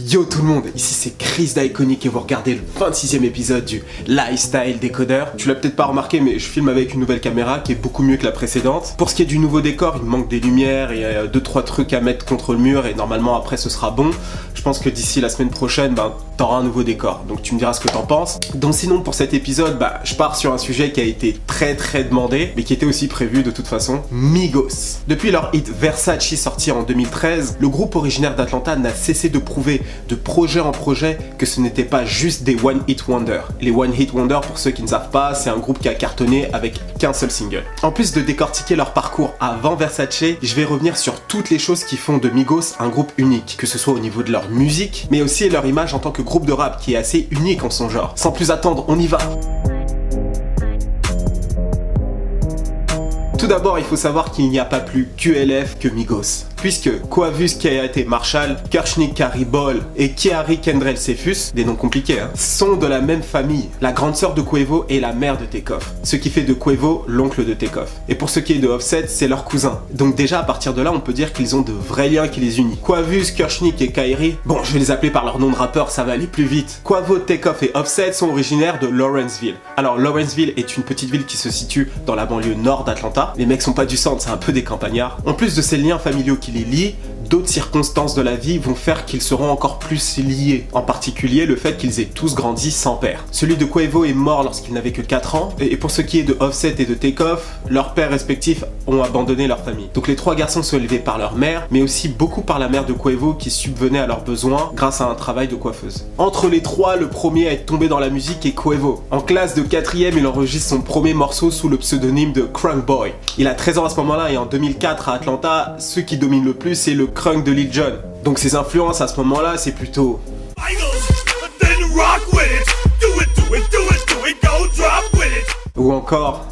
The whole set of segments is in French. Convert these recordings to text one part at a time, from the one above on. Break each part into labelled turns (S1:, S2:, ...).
S1: Yo tout le monde, ici c'est Chris d'Iconic et vous regardez le 26e épisode du Lifestyle Décodeur. Tu l'as peut-être pas remarqué mais je filme avec une nouvelle caméra qui est beaucoup mieux que la précédente. Pour ce qui est du nouveau décor, il manque des lumières et 2-3 trucs à mettre contre le mur et normalement après ce sera bon. Je pense que d'ici la semaine prochaine, t'auras un nouveau décor. Donc tu me diras ce que t'en penses. Donc sinon pour cet épisode, je pars sur un sujet qui a été très demandé mais qui était aussi prévu de toute façon, Migos. Depuis leur hit Versace sorti en 2013, le groupe originaire d'Atlanta n'a cessé de prouver de projet en projet que ce n'était pas juste des One Hit Wonder. Les One Hit Wonder, pour ceux qui ne savent pas, c'est un groupe qui a cartonné avec qu'un seul single. En plus de décortiquer leur parcours avant Versace, je vais revenir sur toutes les choses qui font de Migos un groupe unique, que ce soit au niveau de leur musique, mais aussi leur image en tant que groupe de rap qui est assez unique en son genre. Sans plus attendre, on y va! Tout d'abord, il faut savoir qu'il n'y a pas plus QLF que Migos. Puisque Quavus Kayate Marshall, Kershnik Kari Ball et Kiari Kendrell Cephus, des noms compliqués, sont de la même famille. La grande sœur de Quavo est la mère de Takeoff, ce qui fait de Quavo l'oncle de Takeoff. Et pour ce qui est de Offset, c'est leur cousin. Donc déjà à partir de là, on peut dire qu'ils ont de vrais liens qui les unissent. Quavus, Kershnik et Kairi, bon je vais les appeler par leur nom de rappeur, ça va aller plus vite. Quavo, Takeoff et Offset sont originaires de Lawrenceville. Alors Lawrenceville est une petite ville qui se situe dans la banlieue nord d'Atlanta. Les mecs sont pas du centre, c'est un peu des campagnards. En plus de ces liens familiaux qui les lient, d'autres circonstances de la vie vont faire qu'ils seront encore plus liés. En particulier le fait qu'ils aient tous grandi sans père. Celui de Quavo est mort lorsqu'il n'avait que 4 ans, et pour ce qui est de Offset et de Takeoff, leurs pères respectifs ont abandonné leur famille. Donc les trois garçons sont élevés par leur mère, mais aussi beaucoup par la mère de Quavo qui subvenait à leurs besoins grâce à un travail de coiffeuse. Entre les trois, le premier à être tombé dans la musique est Quavo. En classe de 4ème, il enregistre son premier morceau sous le pseudonyme de Crunk Boy. Il a 13 ans à ce moment-là et en 2004 à Atlanta, ceux qui dominent le plus c'est le crunk de Lil Jon. Donc ses influences à ce moment-là, c'est plutôt ou encore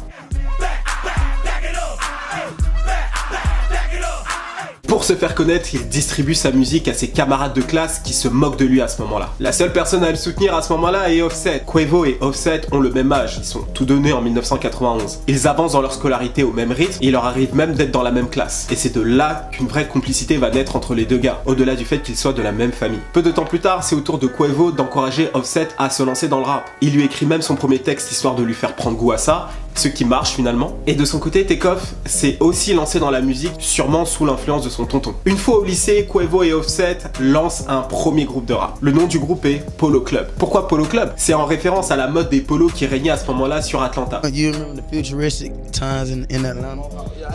S1: pour se faire connaître, il distribue sa musique à ses camarades de classe qui se moquent de lui à ce moment-là. La seule personne à le soutenir à ce moment-là est Offset. Quavo et Offset ont le même âge, ils sont tous deux nés en 1991. Ils avancent dans leur scolarité au même rythme et il leur arrive même d'être dans la même classe. Et c'est de là qu'une vraie complicité va naître entre les deux gars, au-delà du fait qu'ils soient de la même famille. Peu de temps plus tard, c'est au tour de Quavo d'encourager Offset à se lancer dans le rap. Il lui écrit même son premier texte histoire de lui faire prendre goût à ça, ce qui marche finalement. Et de son côté, Takeoff s'est aussi lancé dans la musique, sûrement sous l'influence de son tonton. Une fois au lycée, Quavo et Offset lancent un premier groupe de rap. Le nom du groupe est Polo Club. Pourquoi Polo Club? C'est en référence à la mode des polos qui régnait à ce moment-là sur Atlanta.
S2: You remember the futuristic times in Atlanta?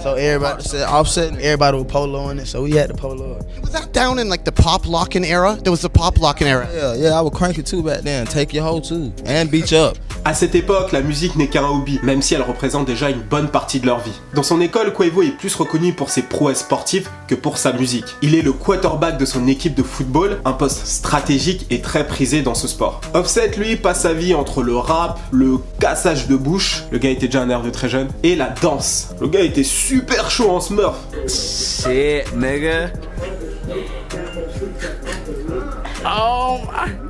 S2: So everybody said Offset and everybody with polo in it, so we had the polo.
S3: Was that down in like the pop locking era? There was the pop locking era.
S2: Yeah, I would crank it too back then, take your hoe too, and beat you up.
S1: À cette époque, la musique n'est qu'un hobby, même si elle représente déjà une bonne partie de leur vie. Dans son école, Quavo est plus reconnu pour ses prouesses sportives que pour sa musique. Il est le quarterback de son équipe de football, un poste stratégique et très prisé dans ce sport. Offset, lui, passe sa vie entre le rap, le cassage de bouche, le gars était déjà nerveux très jeune, et la danse. Le gars était super chaud en Smurf.
S4: Shit, nigga. Oh my God!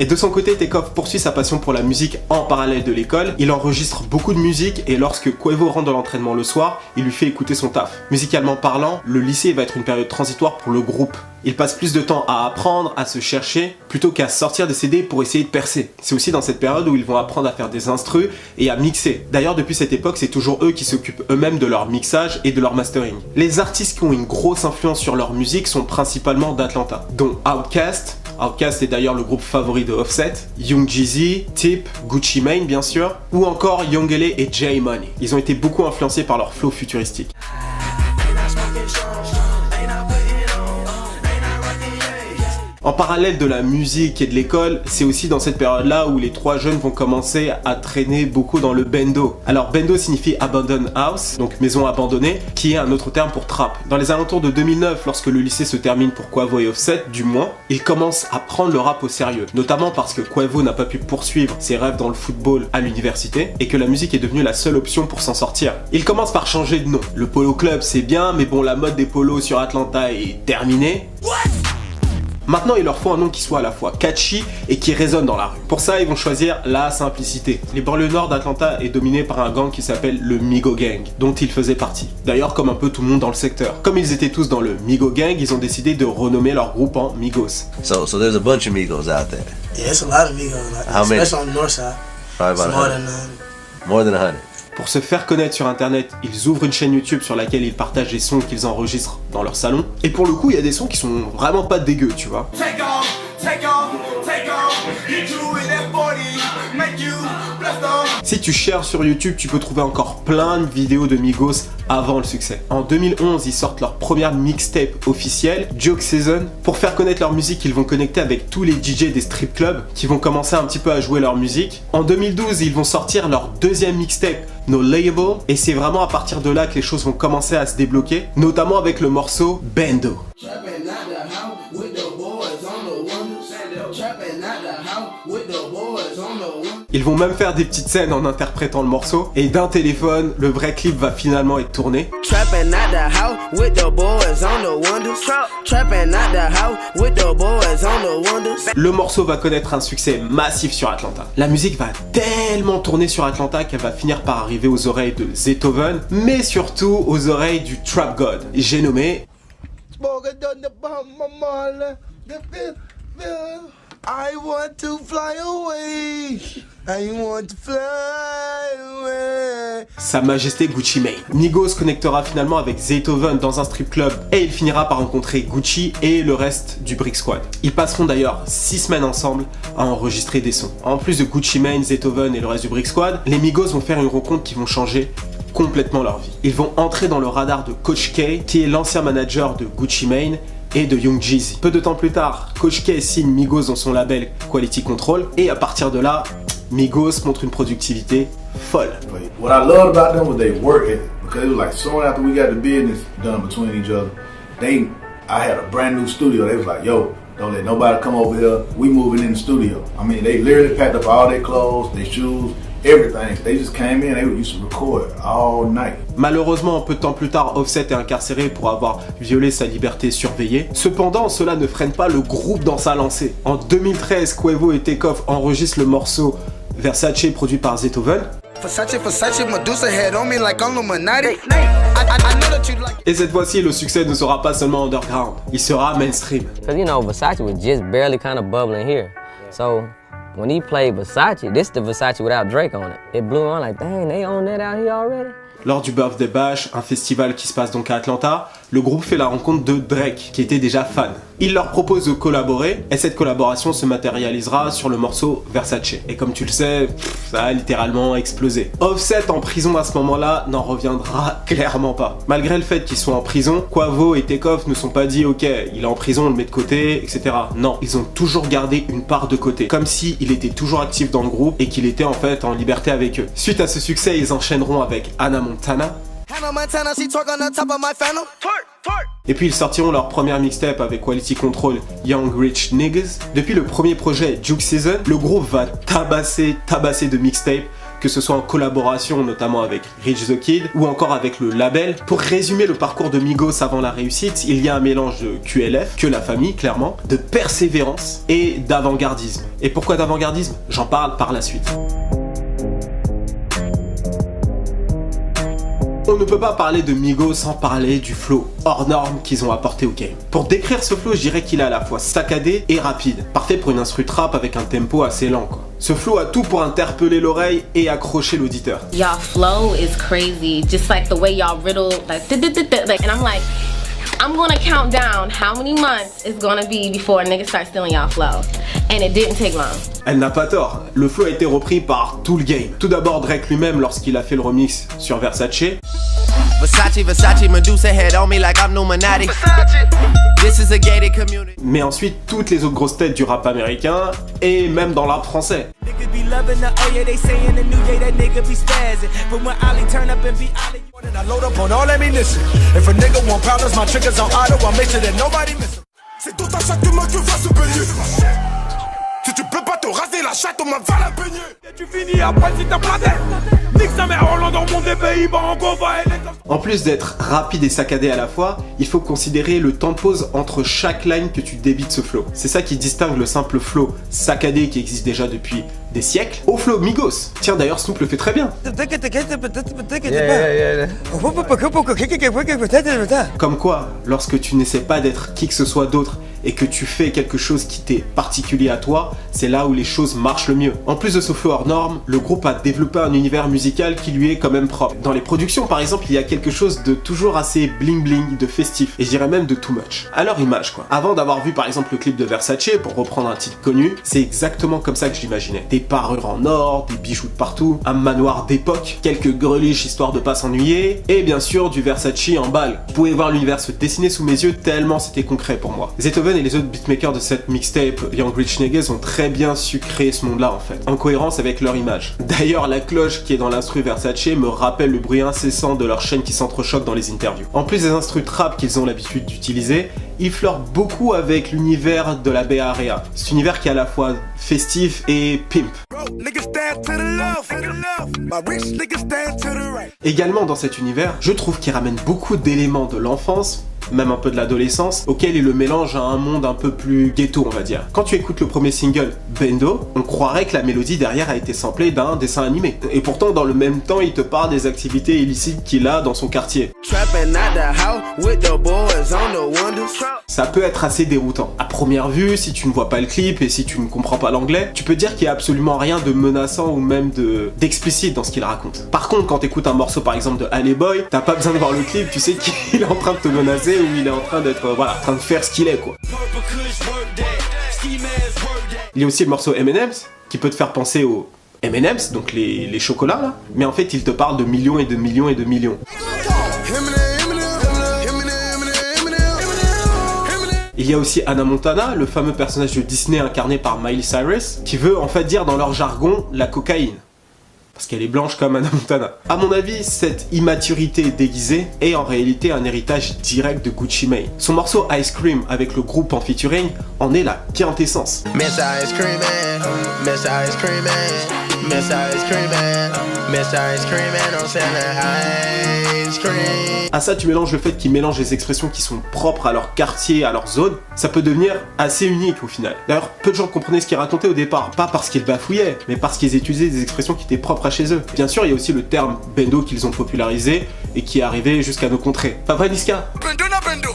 S1: Et de son côté, Takeoff poursuit sa passion pour la musique en parallèle de l'école. Il enregistre beaucoup de musique et lorsque Quavo rentre de l'entraînement le soir, il lui fait écouter son taf. Musicalement parlant, le lycée va être une période transitoire pour le groupe. Il passe plus de temps à apprendre, à se chercher, plutôt qu'à sortir des CD pour essayer de percer. C'est aussi dans cette période où ils vont apprendre à faire des instrus et à mixer. D'ailleurs, depuis cette époque, c'est toujours eux qui s'occupent eux-mêmes de leur mixage et de leur mastering. Les artistes qui ont une grosse influence sur leur musique sont principalement d'Atlanta, dont Outkast. Outkast est d'ailleurs le groupe favori de Offset, Young Jeezy, Tip, Gucci Mane bien sûr, ou encore Young L.A. et J Money. Ils ont été beaucoup influencés par leur flow futuristique. En parallèle de la musique et de l'école, c'est aussi dans cette période-là où les trois jeunes vont commencer à traîner beaucoup dans le bendo. Alors bendo signifie abandoned house, donc maison abandonnée, qui est un autre terme pour trap. Dans les alentours de 2009, lorsque le lycée se termine pour Quavo et Offset, du moins, ils commencent à prendre le rap au sérieux. Notamment parce que Quavo n'a pas pu poursuivre ses rêves dans le football à l'université et que la musique est devenue la seule option pour s'en sortir. Ils commencent par changer de nom. Le Polo Club c'est bien, mais bon, la mode des polos sur Atlanta est terminée. Maintenant, il leur faut un nom qui soit à la fois catchy et qui résonne dans la rue. Pour ça, ils vont choisir la simplicité. Les banlieues nord d'Atlanta est dominé par un gang qui s'appelle le Migo Gang, dont ils faisaient partie. D'ailleurs, comme un peu tout le monde dans le secteur. Comme ils étaient tous dans le Migo Gang, ils ont décidé de renommer leur groupe en Migos.
S5: So there's a bunch of Migos out there.
S2: Yeah, it's a lot of Migos, like,
S5: How many?
S2: especially on the north side.
S5: Probably
S2: It's
S5: about
S2: more
S5: 100.
S2: than
S5: More than 100.
S1: Pour se faire connaître sur internet, ils ouvrent une chaîne YouTube sur laquelle ils partagent les sons qu'ils enregistrent dans leur salon. Et pour le coup, il y a des sons qui sont vraiment pas dégueux, tu vois. Si tu cherches sur YouTube, tu peux trouver encore plein de vidéos de Migos avant le succès. En 2011, ils sortent leur première mixtape officielle, Joke Season. Pour faire connaître leur musique, ils vont connecter avec tous les DJ des strip clubs qui vont commencer un petit peu à jouer leur musique. En 2012, ils vont sortir leur deuxième mixtape, No Label, et c'est vraiment à partir de là que les choses vont commencer à se débloquer, notamment avec le morceau Bando. Ils vont même faire des petites scènes en interprétant le morceau, et d'un téléphone, le vrai clip va finalement être tourné. Le morceau va connaître un succès massif sur Atlanta. La musique va tellement tourner sur Atlanta qu'elle va finir par arriver aux oreilles de Zaytoven, mais surtout aux oreilles du Trap God. J'ai nommé
S2: I want to fly away. I want to fly away.
S1: Sa Majesté Gucci Mane. Migos connectera finalement avec Zaytoven dans un strip club et il finira par rencontrer Gucci et le reste du Brick Squad. Ils passeront d'ailleurs 6 semaines ensemble à enregistrer des sons. En plus de Gucci Mane, Zaytoven et le reste du Brick Squad, les Migos vont faire une rencontre qui vont changer complètement leur vie. Ils vont entrer dans le radar de Coach K, qui est l'ancien manager de Gucci Mane et de Young Jeezy. Peu de temps plus tard, Coach K signe Migos dans son label Quality Control et à partir de là, Migos montre une productivité folle.
S6: What I loved about them was they work ethic, because it was like soon after we got the business done between each other, I had a brand new studio. They was like, yo, don't let nobody come over here. We moving in the studio. I mean, they literally packed up all their clothes, their shoes, everything. They just came in, they used to record all night.
S1: Malheureusement, peu de temps plus tard, Offset est incarcéré pour avoir violé sa liberté surveillée. Cependant, cela ne freine pas le groupe dans sa lancée. En 2013, Quavo et Takeoff enregistrent le morceau Versace produit par Zaytoven. Et cette fois-ci, le succès ne sera pas seulement underground, il sera mainstream.
S7: Because you know, Versace was just barely kind of bubbling here. So when he played Versace, this is the Versace without Drake on it. It blew on like, dang, they own that out here already.
S1: Lors du Birthday Bash, un festival qui se passe donc à Atlanta, le groupe fait la rencontre de Drake, qui était déjà fan. Il leur propose de collaborer, et cette collaboration se matérialisera sur le morceau Versace. Et comme tu le sais, ça a littéralement explosé. Offset en prison à ce moment-là n'en reviendra clairement pas. Malgré le fait qu'ils soient en prison, Quavo et Takeoff ne sont pas dit ok, il est en prison, on le met de côté, etc. Non, ils ont toujours gardé une part de côté, comme si il était toujours actif dans le groupe et qu'il était en fait en liberté avec eux. Suite à ce succès, ils enchaîneront avec Hannah Montana. Et puis ils sortiront leur première mixtape avec Quality Control, Young Rich Niggas. Depuis le premier projet, Juke Season, le groupe va tabasser de mixtapes, que ce soit en collaboration notamment avec Rich the Kid ou encore avec le label. Pour résumer le parcours de Migos avant la réussite, il y a un mélange de QLF, que la famille clairement, de persévérance et d'avant-gardisme. Et pourquoi d'avant-gardisme? J'en parle par la suite. On ne peut pas parler de Migos sans parler du flow hors norme qu'ils ont apporté au game. Pour décrire ce flow, je dirais qu'il est à la fois saccadé et rapide. Parfait pour une instru trap avec un tempo assez lent, quoi. Ce flow a tout pour interpeller l'oreille et accrocher l'auditeur.
S8: Y'all flow is crazy, just like the way y'all riddle, like, and I'm like, I'm gonna count down how many months it's gonna be before a nigga starts stealing y'all flow. And it didn't take long.
S1: Elle n'a pas tort, le flow a été repris par tout le game. Tout d'abord Drake lui-même lorsqu'il a fait le remix sur Versace. Mais ensuite toutes les autres grosses têtes du rap américain et même dans le rap français.
S9: C'est tout à chaque humain que va se payer. Si tu peux pas te raser la chatte, on m'a va la peigner. Et tu finis après si t'as planté. Nique sa mère, Hollande dans le monde des Pays-Bas, Ango va aider.
S1: En plus d'être rapide et saccadé à la fois, il faut considérer le temps de pause entre chaque line que tu débites ce flow. C'est ça qui distingue le simple flow saccadé qui existe déjà depuis des siècles au flow Migos. Tiens, d'ailleurs Snoop le fait très bien. Comme quoi, lorsque tu n'essaies pas d'être qui que ce soit d'autre et que tu fais quelque chose qui t'est particulier à toi, c'est là où les choses marchent le mieux. En plus de ce flow hors norme, le groupe a développé un univers musical qui lui est quand même propre. Dans les productions par exemple, il y a quelque chose de toujours assez bling bling, de festif, et je dirais même de too much. À leur image quoi. Avant d'avoir vu par exemple le clip de Versace, pour reprendre un titre connu, c'est exactement comme ça que je l'imaginais. Des parures en or, des bijoux de partout, un manoir d'époque, quelques greluches histoire de pas s'ennuyer, et bien sûr du Versace en balle. Vous pouvez voir l'univers se dessiner sous mes yeux tellement c'était concret pour moi. Beethoven et les autres beatmakers de cette mixtape Young Rich Niggas ont très bien su créer ce monde là en fait, en cohérence avec leur image. D'ailleurs la cloche qui est dans l'instru Versace me rappelle le bruit incessant de leur chaîne qui s'entrechoquent dans les interviews. En plus des instrus trap qu'ils ont l'habitude d'utiliser, ils flirtent beaucoup avec l'univers de la Bay Area. Cet univers qui est à la fois festif et pimp. Également dans cet univers, je trouve qu'il ramène beaucoup d'éléments de l'enfance, même un peu de l'adolescence, auquel il le mélange à un monde un peu plus ghetto on va dire. Quand tu écoutes le premier single, Bendo, on croirait que la mélodie derrière a été samplée d'un dessin animé. Et pourtant dans le même temps il te parle des activités illicites qu'il a dans son quartier. Ça peut être assez déroutant. À première vue, si tu ne vois pas le clip et si tu ne comprends pas l'anglais, tu peux dire qu'il n'y a absolument rien de menaçant ou même d'explicite dans ce qu'il raconte. Par contre, quand tu écoutes un morceau par exemple de Alley Boy, t'as pas besoin de voir le clip, tu sais qu'il est en train de te menacer ou il est en train d'être, voilà, en train de faire ce qu'il est quoi. Il y a aussi le morceau M&M's qui peut te faire penser aux M&M's, donc les chocolats là, mais en fait il te parle de millions et de millions et de millions. Il y a aussi Hannah Montana, le fameux personnage de Disney incarné par Miley Cyrus, qui veut en fait dire dans leur jargon la cocaïne. Parce qu'elle est blanche comme Hannah Montana. A mon avis, cette immaturité déguisée est en réalité un héritage direct de Gucci Mane. Son morceau Ice Cream avec le groupe en featuring en est la quintessence.
S2: Miss Ice Cream, Miss Ice Cream, Miss Ice Cream, Miss Ice Cream, on selling ice cream.
S1: À ça, tu mélanges le fait qu'ils mélangent les expressions qui sont propres à leur quartier, à leur zone, ça peut devenir assez unique au final. D'ailleurs, peu de gens comprenaient ce qu'ils racontaient au départ, pas parce qu'ils bafouillaient, mais parce qu'ils utilisaient des expressions qui étaient propres à chez eux. Bien sûr, il y a aussi le terme Bendo qu'ils ont popularisé et qui est arrivé jusqu'à nos contrées. Pas vrai, Niska?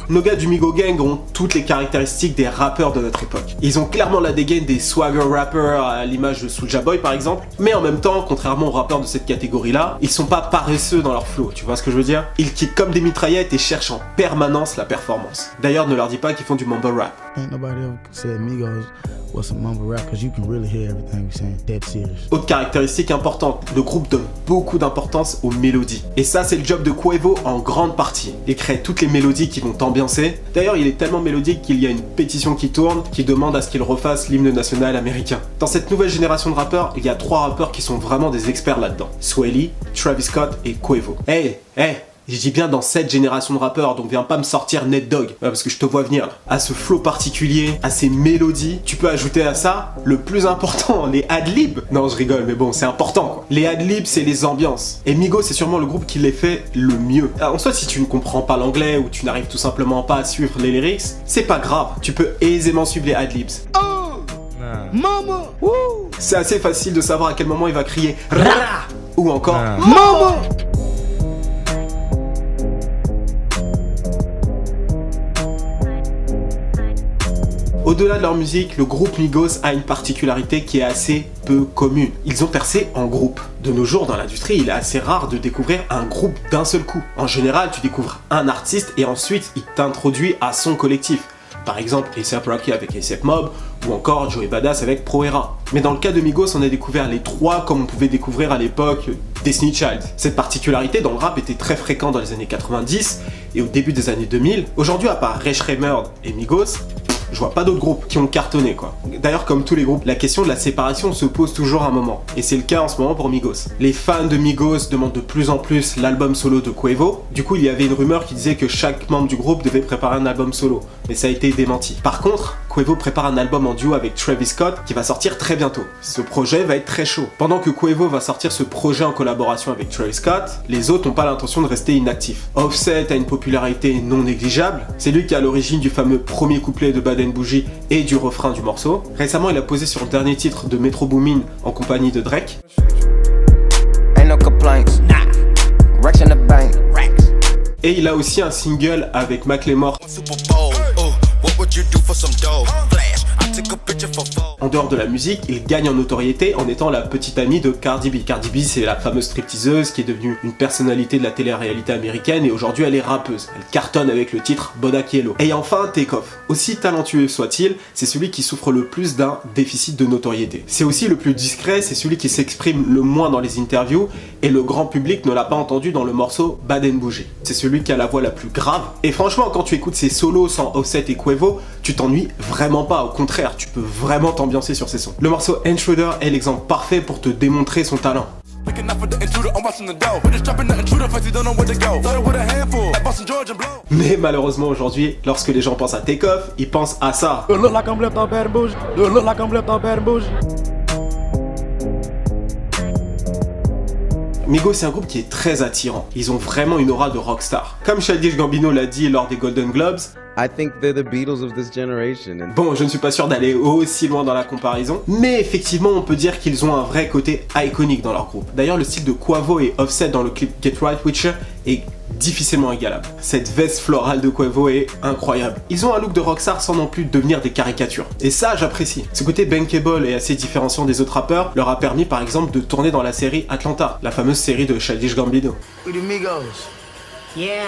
S1: Nos gars du Migo Gang ont toutes les caractéristiques des rappeurs de notre époque. Ils ont clairement la dégaine des swagger rappers à l'image de Soulja Boy par exemple, mais en même temps, contrairement aux rappeurs de cette catégorie-là, ils sont pas paresseux dans leur flow, tu vois ce que je veux dire? Ils kickent comme des mitraillettes et cherchent en permanence la performance. D'ailleurs, ne leur dis pas qu'ils font du mumble rap.
S2: Ain't nobody ever said Migos was a mumble rap because you can really hear everything we're saying. Dead serious.
S1: Autre caractéristique importante, le groupe donne beaucoup d'importance aux mélodies. Et ça, c'est le job de Quavo en grande partie. Il crée toutes les mélodies qui vont t'ambiancer. D'ailleurs, il est tellement mélodique qu'il y a une pétition qui tourne qui demande à ce qu'il refasse l'hymne national américain. Dans cette nouvelle génération de rappeurs, il y a 3 rappeurs qui sont vraiment des experts là-dedans. Swae Lee, Travis Scott et Quavo. Hey, je dis bien dans cette génération de rappeurs, donc viens pas me sortir Ned Dogg, parce que je te vois venir là. À ce flow particulier, à ces mélodies, tu peux ajouter à ça le plus important, les ad-libs. Non, je rigole, mais bon, c'est important quoi. Les ad-libs, c'est les ambiances. Et Migos, c'est sûrement le groupe qui les fait le mieux. Alors, en soit, si tu ne comprends pas l'anglais ou tu n'arrives tout simplement pas à suivre les lyrics, c'est pas grave, tu peux aisément suivre les ad-libs.
S2: Mama! Woo!
S1: C'est assez facile de savoir à quel moment il va crier Rah! Ou encore Mama! Au-delà de leur musique, le groupe Migos a une particularité qui est assez peu commune. Ils ont percé en groupe. De nos jours, dans l'industrie, il est assez rare de découvrir un groupe d'un seul coup. En général, tu découvres un artiste et ensuite il t'introduit à son collectif. Par exemple, A$AP Rocky avec A$AP Mob, ou encore Joey Badass avec Pro Era. Mais dans le cas de Migos, on a découvert les 3 comme on pouvait découvrir à l'époque Destiny Child. Cette particularité dans le rap était très fréquente dans les années 90 et au début des années 2000. Aujourd'hui, à part Ray Shremmerd et Migos, je vois pas d'autres groupes qui ont cartonné quoi. D'ailleurs, comme tous les groupes, la question de la séparation se pose toujours un moment. Et c'est le cas en ce moment pour Migos. Les fans de Migos demandent de plus en plus l'album solo de Quavo. Du coup, il y avait une rumeur qui disait que chaque membre du groupe devait préparer un album solo. Mais ça a été démenti. Par contre, Quavo prépare un album en duo avec Travis Scott qui va sortir très bientôt. Ce projet va être très chaud. Pendant que Quavo va sortir ce projet en collaboration avec Travis Scott, les autres n'ont pas l'intention de rester inactifs. Offset a une popularité non négligeable. C'est lui qui est à l'origine du fameux premier couplet de Bad and Bougie et du refrain du morceau. Récemment, il a posé sur le dernier titre de Metro Boomin en compagnie de Drake. Et il a aussi un single avec Macklemore. En dehors de la musique, il gagne en notoriété en étant la petite amie de Cardi B. Cardi B, c'est la fameuse stripteaseuse qui est devenue une personnalité de la télé-réalité américaine et aujourd'hui elle est rappeuse. Elle cartonne avec le titre Bodak Yellow. Et enfin, Takeoff. Aussi talentueux soit-il, c'est celui qui souffre le plus d'un déficit de notoriété. C'est aussi le plus discret, c'est celui qui s'exprime le moins dans les interviews et le grand public ne l'a pas entendu dans le morceau Bad and Bougie. C'est celui qui a la voix la plus grave. Et franchement, quand tu écoutes ses solos sans Offset et Quavo, tu t'ennuies vraiment pas. Au contraire, tu peux vraiment t'ambiancer sur ses sons. Le morceau Intruder est l'exemple parfait pour te démontrer son talent. Mais malheureusement aujourd'hui, lorsque les gens pensent à Takeoff, ils pensent à ça. Migos, c'est un groupe qui est très attirant. Ils ont vraiment une aura de rockstar. Comme Childish Gambino l'a dit lors des Golden Globes,
S10: I think they're the Beatles of this generation.
S1: Bon, je ne suis pas sûr d'aller aussi loin dans la comparaison, mais effectivement, on peut dire qu'ils ont un vrai côté iconique dans leur groupe. D'ailleurs, le style de Quavo et Offset dans le clip Get Right With You est difficilement égalable. Cette veste florale de Quavo est incroyable. Ils ont un look de rockstar sans non plus devenir des caricatures. Et ça, j'apprécie. Ce côté bankable et assez différenciant des autres rappeurs leur a permis par exemple de tourner dans la série Atlanta, la fameuse série de Childish Gambino.
S11: Yeah,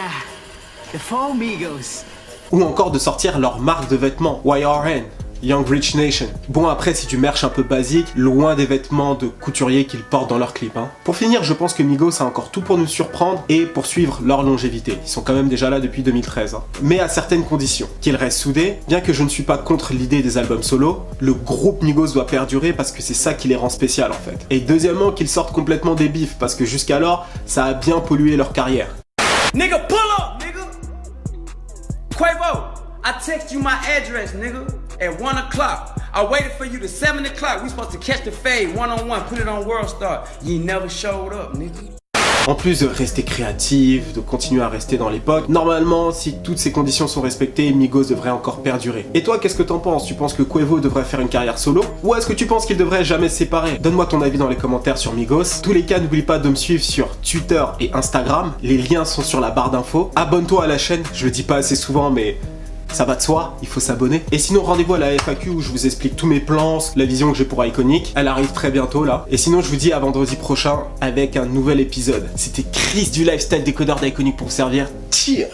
S11: the four Migos.
S1: Ou encore de sortir leur marque de vêtements, YRN, Young Rich Nation. Bon, après, c'est du merch un peu basique, loin des vêtements de couturiers qu'ils portent dans leurs clips. Pour finir, je pense que Migos a encore tout pour nous surprendre et pour suivre leur longévité. Ils sont quand même déjà là depuis 2013. Mais à certaines conditions. Qu'ils restent soudés, bien que je ne suis pas contre l'idée des albums solo, le groupe Migos doit perdurer parce que c'est ça qui les rend spécial en fait. Et deuxièmement, qu'ils sortent complètement des bifs parce que jusqu'alors, ça a bien pollué leur carrière.
S11: Nigga, pull up, nigga. Quavo, I text you my address, nigga, at 1 o'clock. I waited for you to 7 o'clock. We supposed to catch the fade one-on-one, put it on World Star. You never showed up, nigga.
S1: En plus de rester créatif, de continuer à rester dans l'époque, normalement, si toutes ces conditions sont respectées, Migos devrait encore perdurer. Et toi, qu'est-ce que t'en penses? Tu penses que Quavo devrait faire une carrière solo? Ou est-ce que tu penses qu'il devrait jamais se séparer? Donne-moi ton avis dans les commentaires sur Migos. En tous les cas, n'oublie pas de me suivre sur Twitter et Instagram. Les liens sont sur la barre d'infos. Abonne-toi à la chaîne, je le dis pas assez souvent, mais ça va de soi, il faut s'abonner. Et sinon, rendez-vous à la FAQ où je vous explique tous mes plans, la vision que j'ai pour Iconic. Elle arrive très bientôt là. Et sinon, je vous dis à vendredi prochain avec un nouvel épisode. C'était Chris du Lifestyle Décodeur d'Iconic pour vous servir. Cheers!